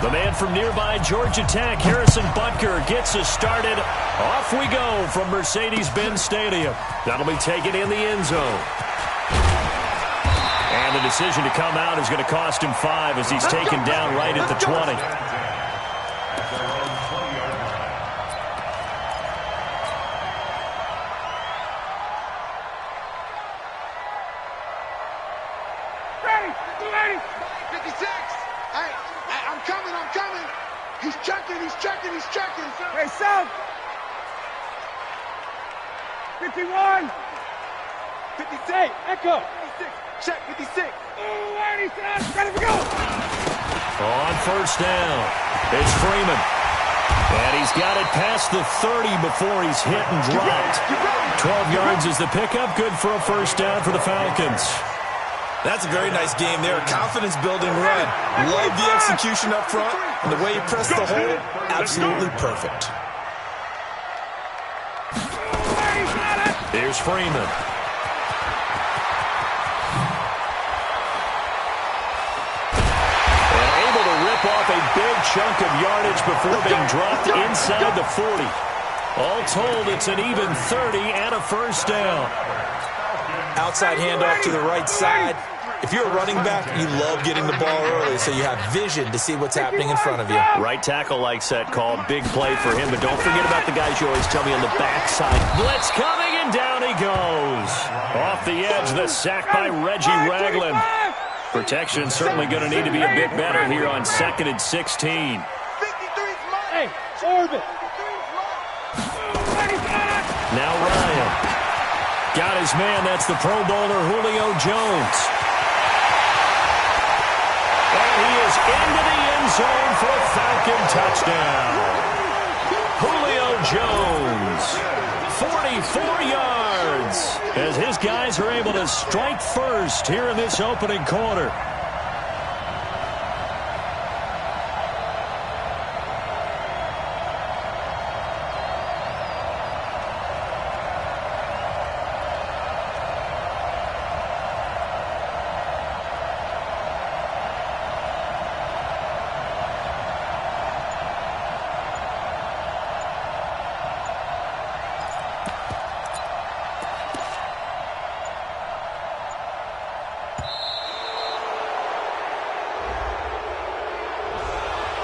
The man from nearby Georgia Tech, Harrison Butker, gets us started. Off we go from Mercedes-Benz Stadium. That'll be taken in the end zone. And the decision to come out is going to cost him 5 as he's taken down right at the 20. He's checking. Hey, South. 51. 56. Echo. 56. Check 56. Ready to go. On first down, it's Freeman. And he's got it past the 30 before he's hit and dropped. 12 yards is the pickup. Good for a first down for the Falcons. That's a very nice game there. Confidence-building run. Love the execution up front. And the way he pressed the hole, absolutely perfect. Here's Freeman. And able to rip off a big chunk of yardage before being dropped inside the 40. All told, it's an even 30 and a first down. Outside handoff to the right side. If you're a running back, you love getting the ball early so you have vision to see what's happening in front of you. Right tackle likes that call. Big play for him, but don't forget about the guys you always tell me on the backside. Blitz coming, and down he goes. Off the edge, the sack by Reggie Ragland. Protection certainly going to need to be a bit better here on 2nd and 16. Hey, orbit. Now Ryan. Got his man. That's the Pro Bowler Julio Jones. And he is into the end zone for a Falcon touchdown. Julio Jones, 44 yards, as his guys are able to strike first here in this opening quarter.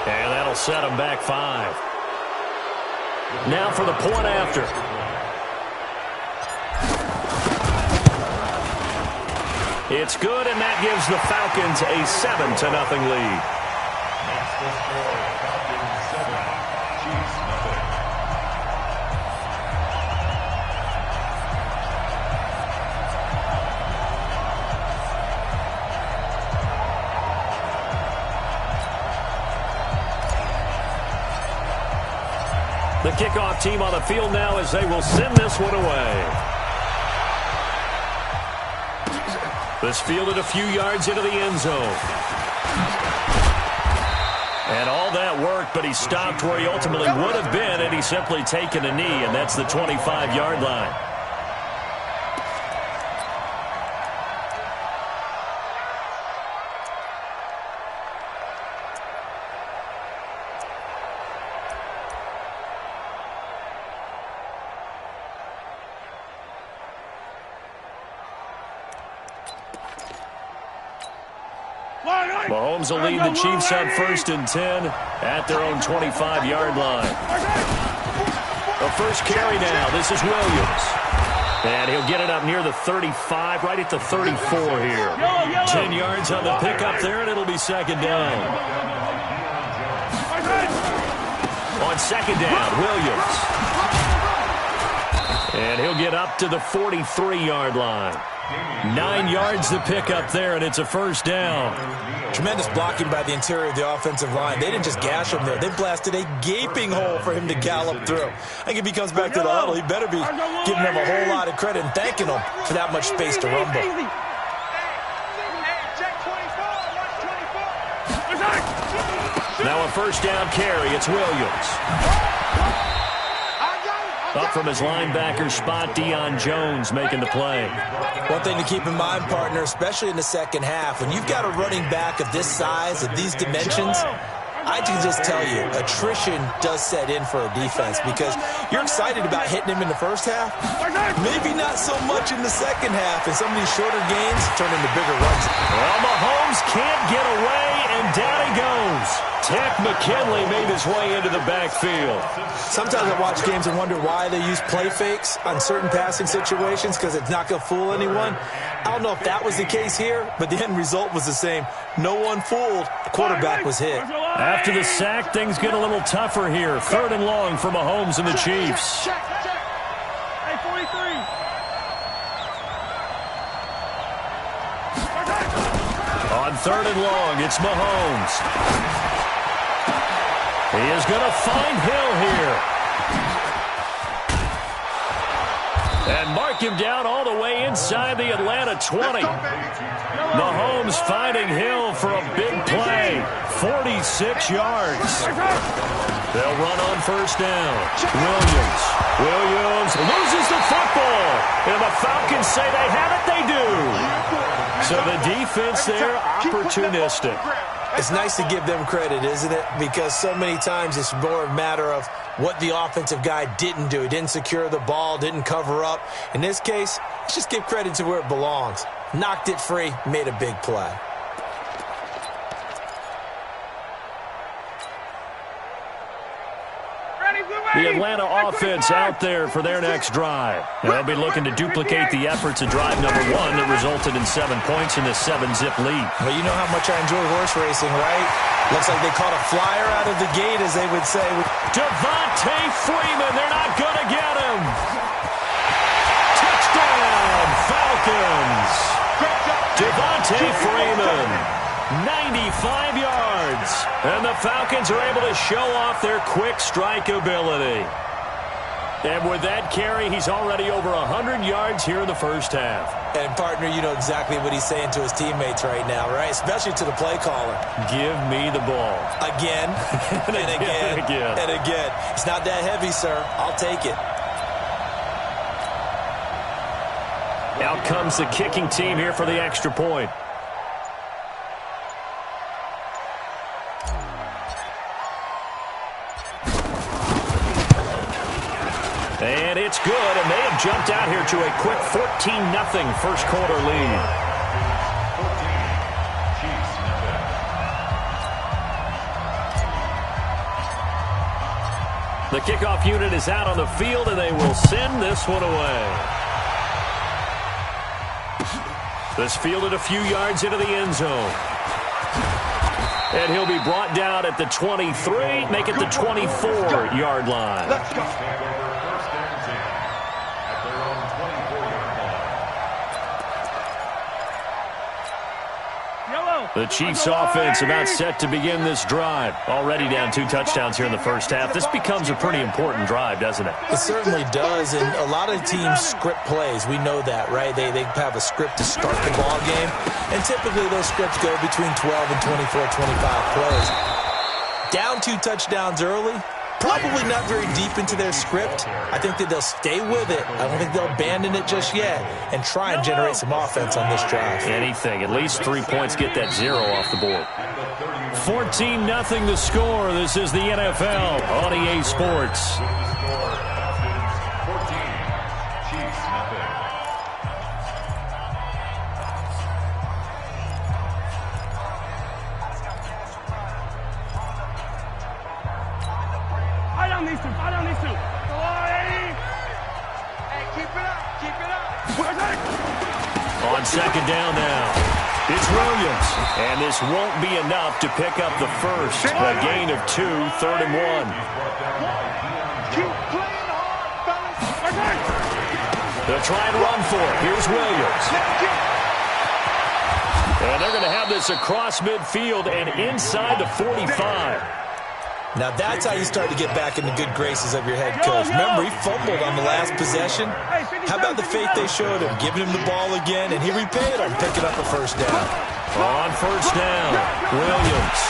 And that'll set them back 5. Now for the point after. It's good, and that gives the Falcons a 7-0 lead. The kickoff team on the field now as they will send this one away. This fielded a few yards into the end zone. And all that worked, but he stopped where he ultimately would have been, and he's simply taken a knee, and that's the 25-yard line. Mahomes will lead the Chiefs on 1st and 10 at their own 25-yard line. The first carry now. This is Williams. And he'll get it up near the 35, right at the 34 here. 10 yards on the pickup there, and it'll be 2nd down. On 2nd down, Williams. And he'll get up to the 43-yard line. 9 yards the pickup there, and it's a first down. Tremendous blocking by the interior of the offensive line. They didn't just gash him there. They blasted a gaping hole for him to gallop through. I think if he comes back to the huddle, he better be giving them a whole lot of credit and thanking them for that much space to rumble. Now a first down carry. It's Williams. Up from his linebacker spot, Deion Jones making the play. One thing to keep in mind, partner, especially in the second half, when you've got a running back of this size, of these dimensions, I can just tell you, attrition does set in for a defense because you're excited about hitting him in the first half. Maybe not so much in the second half, and some of these shorter gains turn into bigger runs. Well, Mahomes can't get away, and down he goes. Tech McKinley made his way into the backfield. Sometimes I watch games and wonder why they use play fakes on certain passing situations because it's not going to fool anyone. I don't know if that was the case here, but the end result was the same. No one fooled. The quarterback was hit. After the sack, things get a little tougher here. 3rd and long for Mahomes and the Chiefs. Hey, 43. On 3rd and long, it's Mahomes. He is going to find Hill here. And mark him down all the way inside the Atlanta 20. Mahomes finding Hill for a big play. 46 yards. They'll run on 1st down. Williams loses the football. And the Falcons say they have it. They do. So the defense there, opportunistic. It's nice to give them credit, isn't it? Because so many times it's more a matter of what the offensive guy didn't do. He didn't secure the ball, didn't cover up. In this case, let's just give credit to where it belongs. Knocked it free, made a big play. The Atlanta offense out there for their next drive. They'll be looking to duplicate the efforts of drive number 1 that resulted in 7 points in this 7-zip lead. Well, you know how much I enjoy horse racing, right? Looks like they caught a flyer out of the gate, as they would say. Devontae Freeman, they're not going to get him. Touchdown, Falcons. Devontae Freeman. 95 yards. And the Falcons are able to show off their quick strike ability. And with that carry, he's already over 100 yards here in the first half. And, partner, you know exactly what he's saying to his teammates right now, right? Especially to the play caller. Give me the ball. Again, and again, and again. It's not that heavy, sir. I'll take it. Out comes the kicking team here for the extra point. And it's good, and they have jumped out here to a quick 14-0 first quarter lead. The kickoff unit is out on the field, and they will send this one away. This fielded a few yards into the end zone. And he'll be brought down at the 23, make it the 24-yard line. Let's go. The Chiefs offense about set to begin this drive. Already down 2 touchdowns here in the first half. This becomes a pretty important drive, doesn't it? It certainly does, and a lot of teams script plays. We know that, right? They have a script to start the ball game, and typically those scripts go between 12 and 24, 25 plays. Down 2 touchdowns early, probably not very deep into their script. I think that they'll stay with it. I don't think they'll abandon it just yet and try and generate some offense on this drive. Anything. At least 3 points, get that 0 off the board. 14-0 the score. This is the NFL on EA Sports. On second down now, it's Williams. And this won't be enough to pick up the first. A gain of 2, 3rd and 1. Keep playing hard, fellas. They'll try and run for it. Here's Williams. And they're going to have this across midfield and inside the 45. Now that's how you start to get back in the good graces of your head coach. Remember, he fumbled on the last possession. How about the faith they showed him, giving him the ball again, and he repaid him, picking up a first down. On first down, Williams.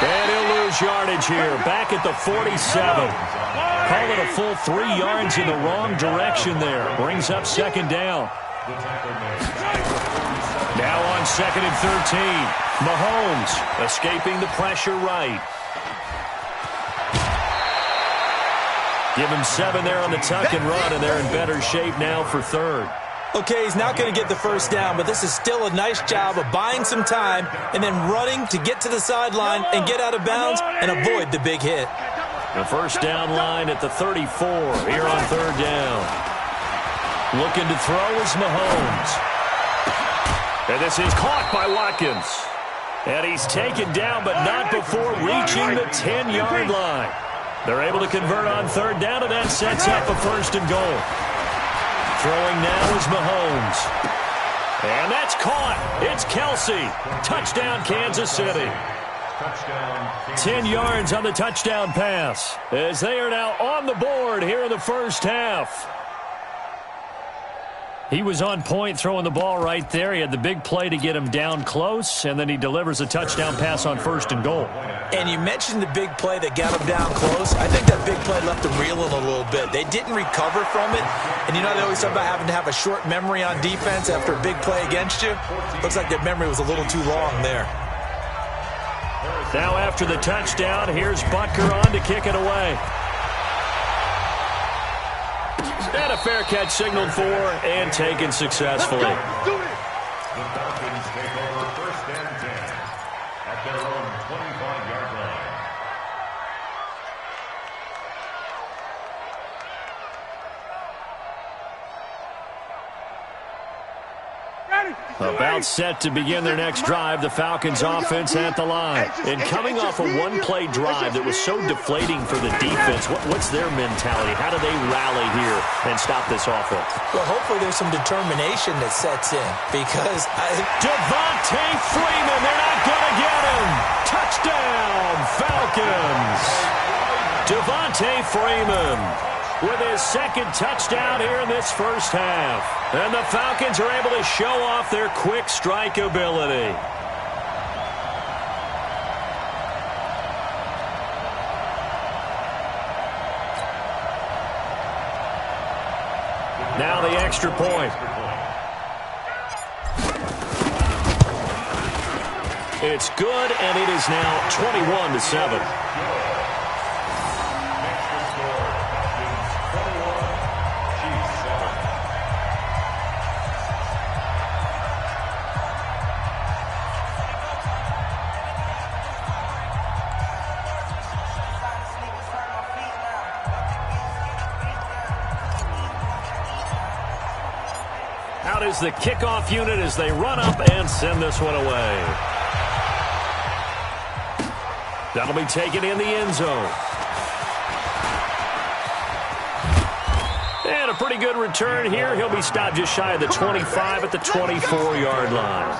And he'll lose yardage here, back at the 47. Call it a full 3 yards in the wrong direction there. Brings up second down. Now on 2nd and 13. Mahomes escaping the pressure right. Give him 7 there on the tuck and run, and they're in better shape now for third. Okay, he's not going to get the first down, but this is still a nice job of buying some time and then running to get to the sideline and get out of bounds and avoid the big hit. The first down line at the 34 here on third down. Looking to throw is Mahomes. And this is caught by Watkins. And he's taken down, but not before reaching the 10-yard line. They're able to convert on third down, and that sets up a first and goal. Throwing now is Mahomes. And that's caught. It's Kelsey. Touchdown, Kansas City. 10 yards on the touchdown pass as they are now on the board here in the first half. He was on point throwing the ball right there. He had the big play to get him down close, and then he delivers a touchdown pass on first and goal. And you mentioned the big play that got him down close. I think that big play left him reeling a little bit. They didn't recover from it. And you know they always talk about having to have a short memory on defense after a big play against you? Looks like their memory was a little too long there. Now after the touchdown, here's Butker on to kick it away. And a fair catch signaled for and taken successfully. The Falcons take over first and 10 at their own 25-yard line. About set to begin their next drive, the Falcons offense at the line. And coming off a one-play drive that was so deflating for the defense, what's their mentality? How do they rally here and stop this offense? Well, hopefully there's some determination that sets in because Devontae Freeman, they're not going to get him. Touchdown, Falcons. Devontae Freeman with his second touchdown here in this first half. And the Falcons are able to show off their quick strike ability. Now the extra point. It's good, and it is now 21-7. Out is the kickoff unit as they run up and send this one away. That'll be taken in the end zone. And a pretty good return here. He'll be stopped just shy of the 25 at the 24-yard line.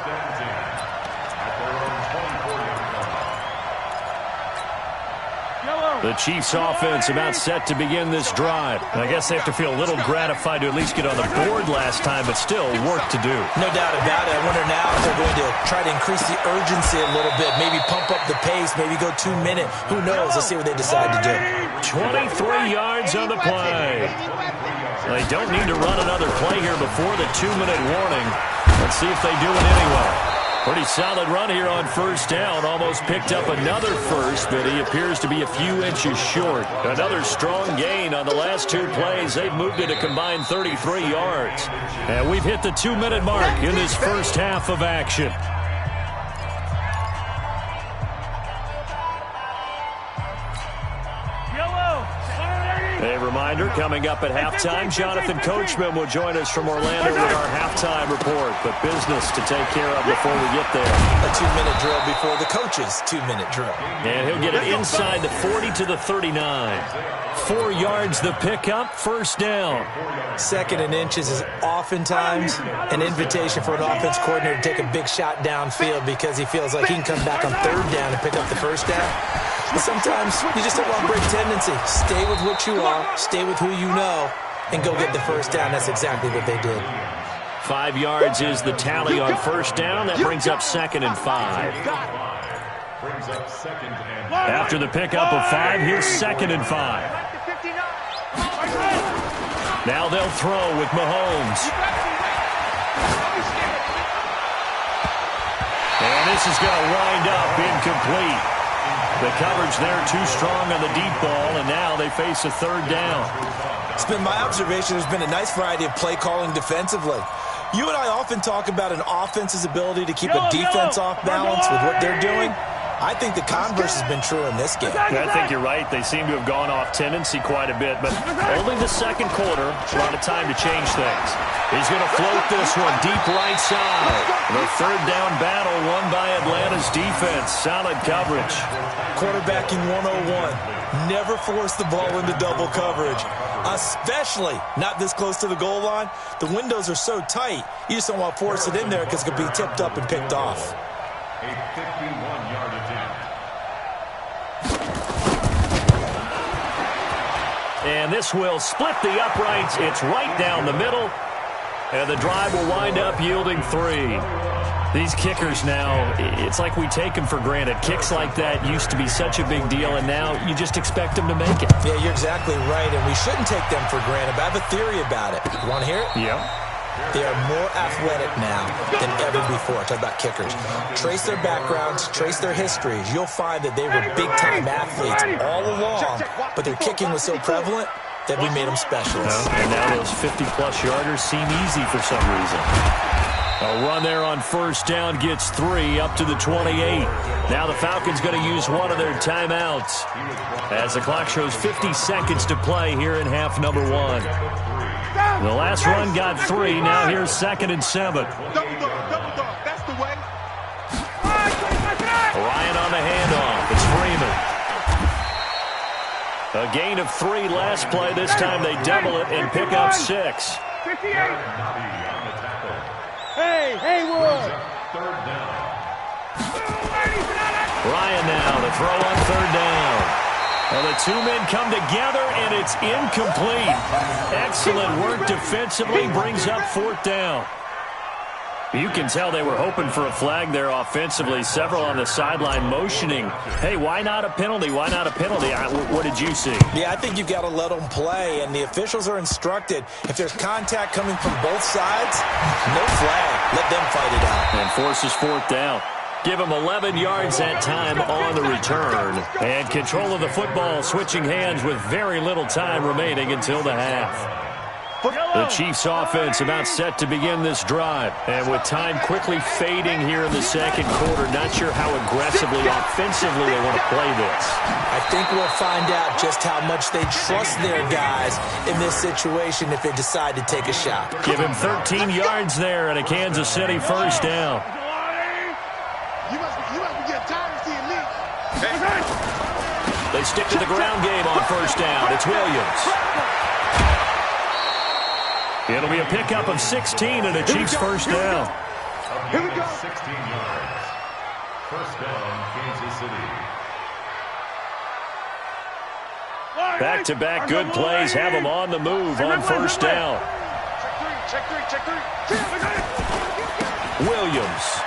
The Chiefs offense about set to begin this drive. I guess they have to feel a little gratified to at least get on the board last time, but still work to do. No doubt about it. I wonder now if they're going to try to increase the urgency a little bit, maybe pump up the pace, maybe go 2-minute. Who knows? Let's see what they decide to do. 23 yards on the play. They don't need to run another play here before the 2-minute warning. Let's see if they do it anyway. Pretty solid run here on first down. Almost picked up another first, but he appears to be a few inches short. Another strong gain on the last two plays. They've moved it a combined 33 yards. And we've hit the 2-minute mark in this first half of action. A reminder, coming up at halftime, Jonathan Coachman will join us from Orlando with our halftime report. But business to take care of before we get there. A 2-minute drill before the coach's 2-minute drill. And he'll get it inside the 40 to the 39. 4 yards the pickup, first down. Second and inches is oftentimes an invitation for an offense coordinator to take a big shot downfield because he feels like he can come back on third down and pick up the first down. But sometimes you just have a break tendency. Stay with what you are, stay with who you know, and go get the first down. That's exactly what they did. 5 yards is the tally on first down. That brings up 2nd and 5. After the pickup of 5, here's 2nd and 5. Now they'll throw with Mahomes. And this is going to wind up incomplete. The coverage there too strong on the deep ball, and now they face a third down. It's been my observation there's been a nice variety of play calling defensively. You and I often talk about an offense's ability to keep a defense off balance with what they're doing. I think the converse has been true in this game. I think you're right. They seem to have gone off tendency quite a bit, but only the second quarter. A lot of time to change things. He's going to float this one deep right side. The third down battle won by Atlanta's defense. Solid coverage. Quarterbacking 101. Never force the ball into double coverage, especially not this close to the goal line. The windows are so tight, you just don't want to force it in there because it could be tipped up and picked off. A 51-yard attempt. And this will split the uprights. It's right down the middle. And the drive will wind up yielding 3. These kickers now, it's like we take them for granted. Kicks like that used to be such a big deal, and now you just expect them to make it. Yeah, you're exactly right, and we shouldn't take them for granted. But I have a theory about it. You want to hear it? Yeah. They are more athletic now than ever before. Talk about kickers. Trace their backgrounds, trace their histories. You'll find that they were big-time athletes all along, but their kicking was so prevalent that we made them specialists. And now those 50-plus yarders seem easy for some reason. A run there on first down gets 3 up to the 28. Now the Falcons going to use one of their timeouts as the clock shows 50 seconds to play here in half number 1. The last run got 3. Now here's 2nd and 7. Double dog. That's the way. Ryan on the handoff. It's Freeman. A gain of 3 last play. This time they double it and pick up 6. 58. Hey, Haywood. Third down. Ryan now to throw on third down. Well, the two men come together, and it's incomplete. Excellent work defensively, brings up 4th down. You can tell they were hoping for a flag there offensively. Several on the sideline motioning, hey, why not a penalty? Why not a penalty? What did you see? Yeah, I think you've got to let them play, and the officials are instructed. If there's contact coming from both sides, no flag. Let them fight it out. And forces 4th down. Give him 11 yards that time on the return. And control of the football, switching hands with very little time remaining until the half. The Chiefs offense about set to begin this drive. And with time quickly fading here in the second quarter, not sure how aggressively, offensively they want to play this. I think we'll find out just how much they trust their guys in this situation if they decide to take a shot. Give him 13 yards there and a Kansas City first down. You must be getting tired of seeing me. They stick to the ground game on first down. It's Williams. It'll be a pickup of 16 and a Chiefs first down. Here we go. 16 yards. First down, Kansas City. Back-to-back good plays have them on the move on first down. Check three. Williams.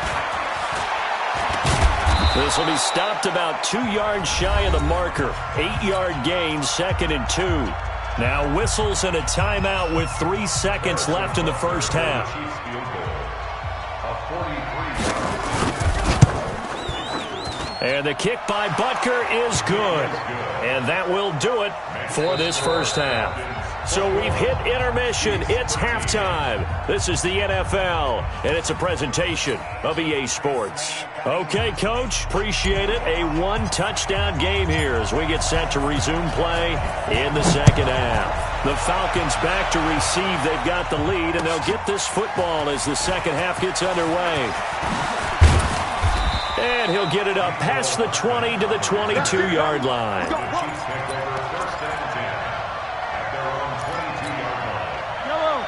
This will be stopped about 2 yards shy of the marker. 8-yard gain, 2nd and 2. Now whistles and a timeout with 3 seconds left in the first half. Chiefs field goal. A 43. And the kick by Butker is good. And that will do it for this first half. So we've hit intermission. It's halftime. This is the NFL, and it's a presentation of EA Sports. Okay, Coach, appreciate it. A 1-touchdown game here as we get set to resume play in the second half. The Falcons back to receive. They've got the lead, and they'll get this football as the second half gets underway. And he'll get it up past the 20 to the 22-yard line.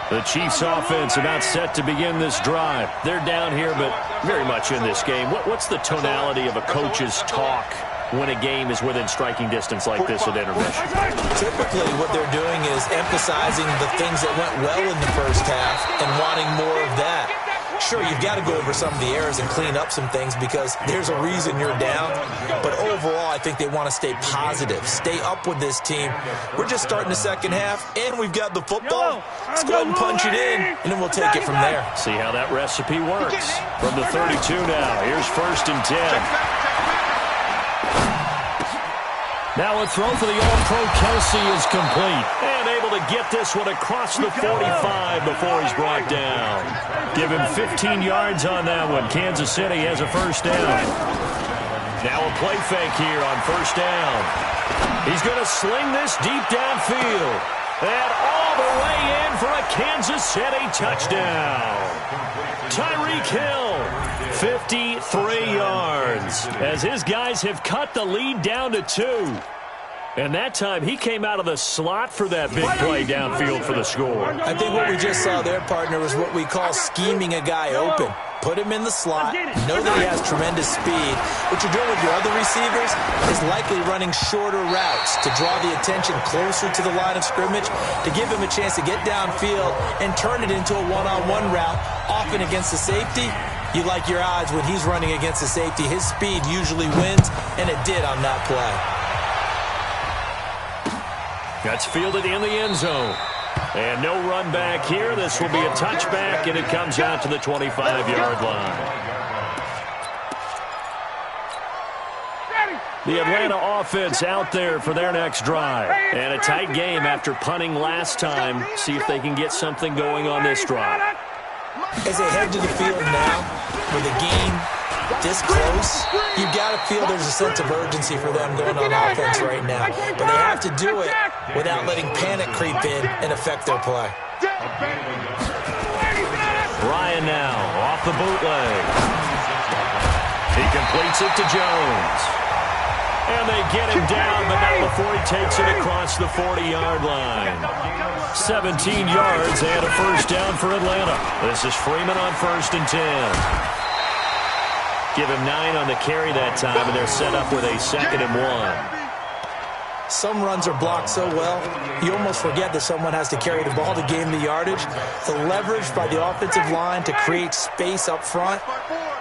The Chiefs offense about set to begin this drive. They're down here, but very much in this game. What's the tonality of a coach's talk when a game is within striking distance like this at intermission? Typically, what they're doing is emphasizing the things that went well in the first half and wanting more of that. Sure, you've got to go over some of the errors and clean up some things because there's a reason you're down. But overall, I think they want to stay positive, stay up with this team. We're just starting the second half, and we've got the football. Let's go ahead and punch it in, and then we'll take it from there. See how that recipe works. From the 32 now, here's 1st and 10. Now a throw for the All-Pro Kelsey is complete. And able to get this one across the 45 before he's brought down. Give him 15 yards on that one. Kansas City has a first down. Now a play fake here on first down. He's going to sling this deep downfield. And all the way in for a Kansas City touchdown. Tyreek Hill, 53 yards, as his guys have cut the lead down to 2. And that time, he came out of the slot for that big play downfield for the score. I think what we just saw there, partner, was what we call scheming a guy open. Put him in the slot, know that he has tremendous speed. What you're doing with your other receivers is likely running shorter routes to draw the attention closer to the line of scrimmage, to give him a chance to get downfield and turn it into a one-on-one route, often against the safety. You like your odds when he's running against the safety. His speed usually wins, and it did on that play. That's fielded in the end zone. And no run back here. This will be a touchback, and it comes out to the 25-yard line. The Atlanta offense out there for their next drive. And a tight game after punting last time. See if they can get something going on this drive. As they head to the field now, with the game this close, you've got to feel there's a sense of urgency for them going on offense right now. But they have to do it without letting panic creep in and affect their play. Ryan now off the bootleg. He completes it to Jones. And they get him down, but not before he takes it across the 40-yard line. 17 yards and a first down for Atlanta. This is Freeman on 1st and 10. Give him 9 on the carry that time, and they're set up with a 2nd and 1. Some runs are blocked so well, you almost forget that someone has to carry the ball to gain the yardage. The leverage by the offensive line to create space up front,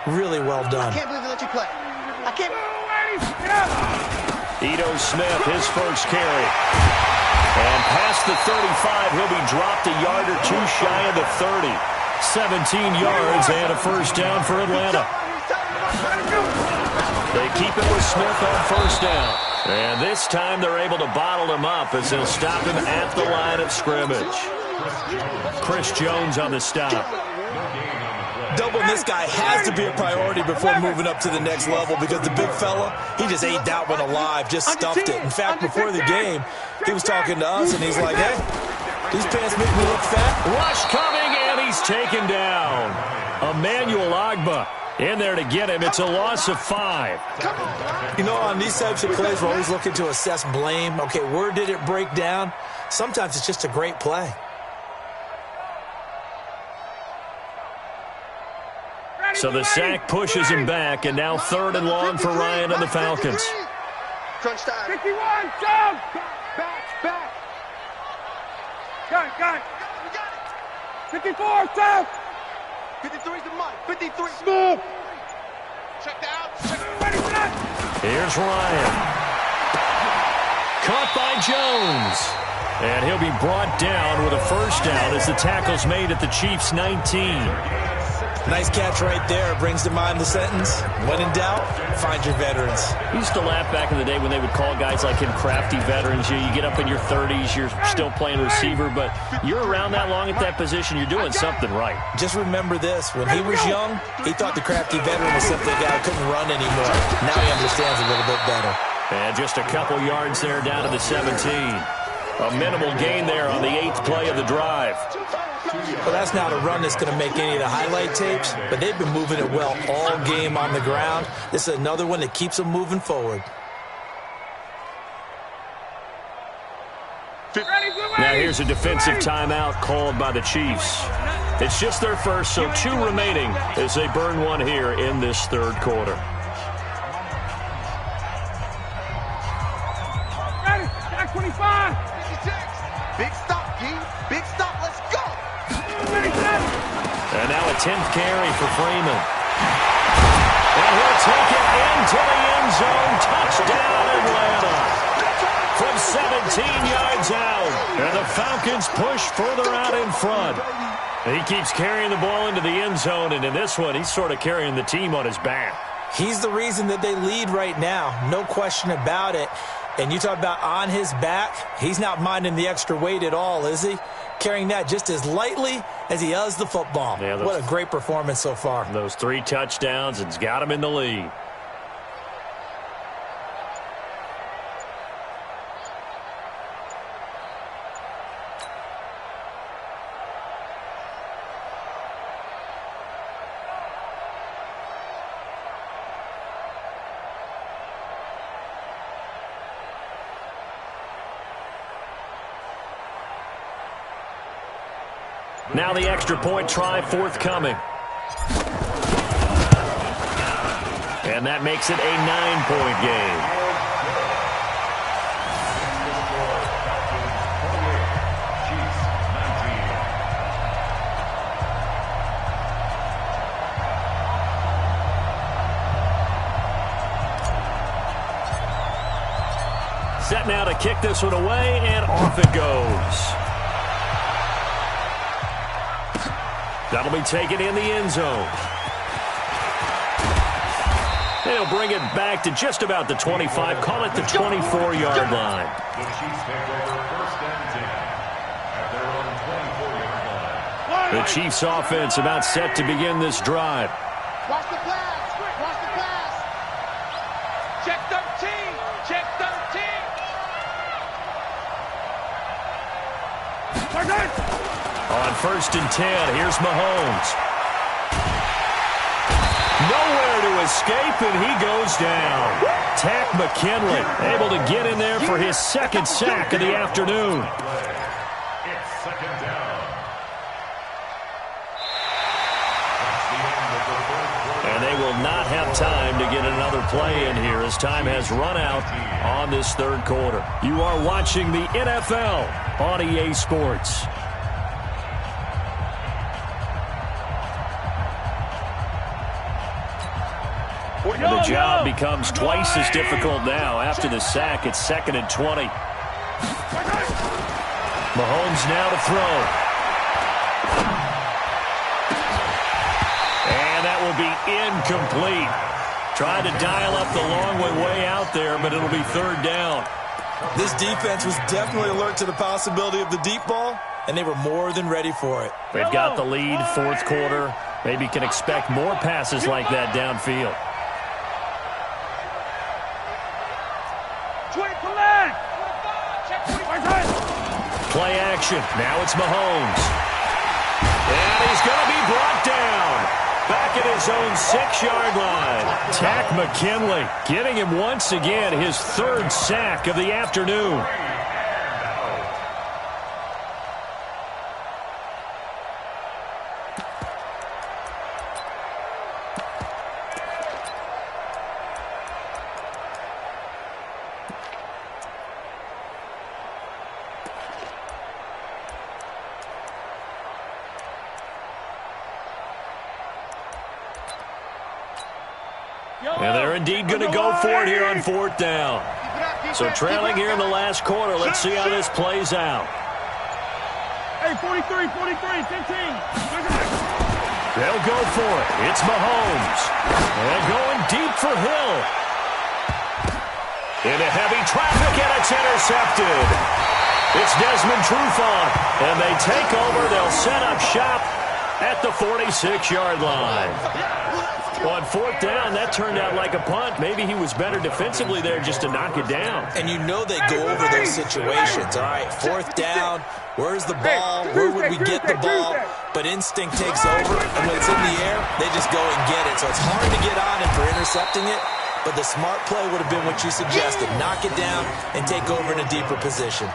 really well done. I can't believe they let you play. I can't. Ito Smith, his first carry. And past the 35, he'll be dropped a yard or 2 shy of the 30. 17 yards and a first down for Atlanta. They keep it with Smith on first down. And this time they're able to bottle him up as they'll stop him at the line of scrimmage. Chris Jones on the stop. Doubling this guy has to be a priority before moving up to the next level, because the big fella, he just ate that one alive, just stuffed it. In fact, before the game, he was talking to us, and he's like, hey, these pants make me look fat. Rush coming, and he's taken down. Emmanuel Ogbah in there to get him. It's a loss of 5. You know, on these types of plays, we're always looking to assess blame. Okay, where did it break down? Sometimes it's just a great play. So the sack pushes him back, and now 3rd and long for Ryan and the Falcons. Crunch time. 51, jump! Back. Got it. 54, jump! 53's the money. 53. Smooth! Check down. Ready, set! Here's Ryan. Caught by Jones. And he'll be brought down with a first down as the tackle's made at the Chiefs' 19. Nice catch right there. Brings to mind the sentence, when in doubt, find your veterans. We used to laugh back in the day when they would call guys like him crafty veterans. You get up in your 30s, you're still playing receiver, but you're around that long at that position, you're doing something right. Just remember this. When he was young, he thought the crafty veteran was simply a guy who couldn't run anymore. Now he understands a little bit better. And just a couple yards there down to the 17. A minimal gain there on the 8th play of the drive. Well, that's not a run that's going to make any of the highlight tapes, but they've been moving it well all game on the ground. This is another one that keeps them moving forward. Now here's a defensive timeout called by the Chiefs. It's just their first, so 2 remaining as they burn one here in this 3rd quarter. Ready, got 25! Big stop, G. Big stop. Let's go. And now a 10th carry for Freeman. And he'll take it into the end zone. Touchdown, Atlanta. From 17 yards out. And the Falcons push further out in front. He keeps carrying the ball into the end zone, and in this one, he's sort of carrying the team on his back. He's the reason that they lead right now. No question about it. And you talk about on his back, he's not minding the extra weight at all, is he? Carrying that just as lightly as he does the football. Yeah, what a great performance so far. Those 3 touchdowns, it's got him in the lead. Now the extra point try forthcoming. And that makes it a 9-point game. Set now to kick this one away, and off it goes. That'll be taken in the end zone. They'll bring it back to just about the 25. Call it the 24-yard line. The Chiefs take over first and 10 at their own 24-yard line. The Chiefs offense about set to begin this drive. Watch the pass. Watch the pass. Check 13. Check 13. On first and 10, here's Mahomes. Nowhere to escape, and he goes down. Tack McKinley able to get in there for his second sack of the afternoon. It's second down. And they will not have time to get another play in here as time has run out on this third quarter. You are watching the NFL on EA Sports. And the job becomes twice as difficult now after the sack. It's 2nd and 20. Mahomes now to throw. And that will be incomplete. Tried to dial up the long way out there, but it'll be 3rd down. This defense was definitely alert to the possibility of the deep ball, and they were more than ready for it. They've got the lead, 4th quarter. Maybe can expect more passes like that downfield. Play action. Now it's Mahomes. And he's going to be brought down. Back at his own 6-yard line. Tack McKinley getting him once again his 3rd sack of the afternoon. And they're indeed going to go for it here on 4th down. So trailing here in the last quarter. Let's see how this plays out. Hey, 43, 15. They'll go for it. It's Mahomes. And going deep for Hill. Into heavy traffic, and it's intercepted. It's Desmond Trufant. And they take over. They'll set up shop at the 46-yard line. On 4th down, that turned out like a punt. Maybe he was better defensively there just to knock it down. And you know they go over those situations. All right, 4th down, where's the ball? Where would we get the ball? But instinct takes over, and when it's in the air, they just go and get it. So it's hard to get on him for intercepting it, but the smart play would have been what you suggested. Knock it down and take over in a deeper position.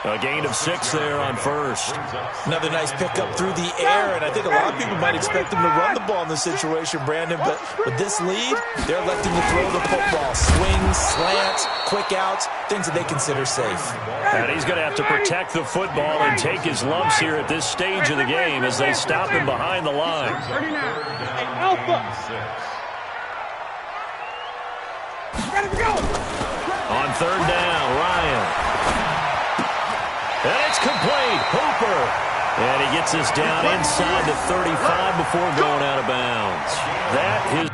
A gain of 6 there on first. Another nice pickup through the air, and I think a lot of people might expect them to run the ball in this situation, Brandon, but with this lead, they're electing to throw the football. Swings, slants, quick outs, things that they consider safe. And he's going to have to protect the football and take his lumps here at this stage of the game as they stop him behind the line. 39. Hey, Alpha. Ready to go. On 3rd down, Ryan. And it's complete. Hooper. And he gets us down inside the 35 before going out of bounds. That is